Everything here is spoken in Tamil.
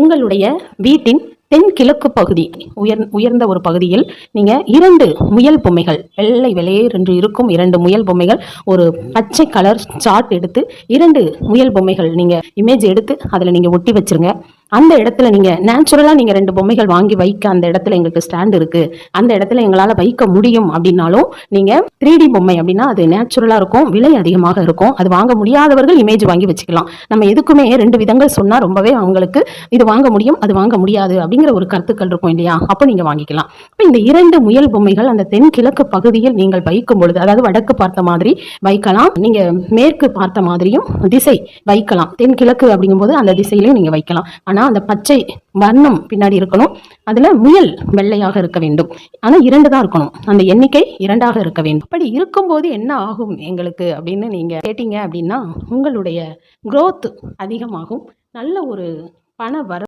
உங்களுடைய வீட்டின் தென்கிழக்கு பகுதி உயர்ந்த ஒரு பகுதியில் நீங்க 2 முயல் பொம்மைகள், வெள்ளை வெளியேர் என்று இருக்கும் 2 முயல் பொம்மைகள், ஒரு பச்சை கலர் சார்ட் எடுத்து 2 முயல் பொம்மைகள் நீங்க இமேஜ் எடுத்து அதுல நீங்க ஒட்டி வச்சிருங்க. அந்த இடத்துல நீங்க நேச்சுரலா நீங்க 2 பொம்மைகள் வாங்கி வைக்க அந்த இடத்துல எங்களுக்கு ஸ்டாண்ட் இருக்கு, அந்த இடத்துல எங்களால வைக்க முடியும் அப்படின்னாலும் நீங்க 3D பொம்மை அப்படின்னா அது நேச்சுரலா இருக்கும், விலை அதிகமாக இருக்கும். அது வாங்க முடியாதவர்கள் இமேஜ் வாங்கி வச்சுக்கலாம். நம்ம எதுக்குமே 2 விதங்கள் சொன்னா ரொம்பவே அவங்களுக்கு இது வாங்க முடியும் அது வாங்க முடியாது அப்படிங்கிற ஒரு கருத்துக்கள் இருக்கும் இல்லையா? அப்போ நீங்க வாங்கிக்கலாம். இப்போ இந்த 2 முயல் பொம்மைகள் அந்த தென்கிழக்கு பகுதியில் நீங்கள் வைக்கும் பொழுது, அதாவது வடக்கு பார்த்த மாதிரி வைக்கலாம், நீங்க மேற்கு பார்த்த மாதிரியும் திசை வைக்கலாம். தென்கிழக்கு அப்படிங்கும்போது அந்த திசையிலையும் நீங்க வைக்கலாம். ஆனா அந்த பச்சை வர்ணம் பின்னாடி இருக்கணும், அதுல முயல் வெள்ளையாக இருக்க வேண்டும். ஆனா 2 தான் இருக்கணும், அந்த எண்ணிக்கை 2ஆக இருக்க வேண்டும். அப்படி இருக்கும்போது என்ன ஆகும் எங்களுக்கு அப்படின்னு நீங்க கேட்டீங்க அப்படின்னா, உங்களுடைய growth அதிகமாகும், நல்ல ஒரு பண வர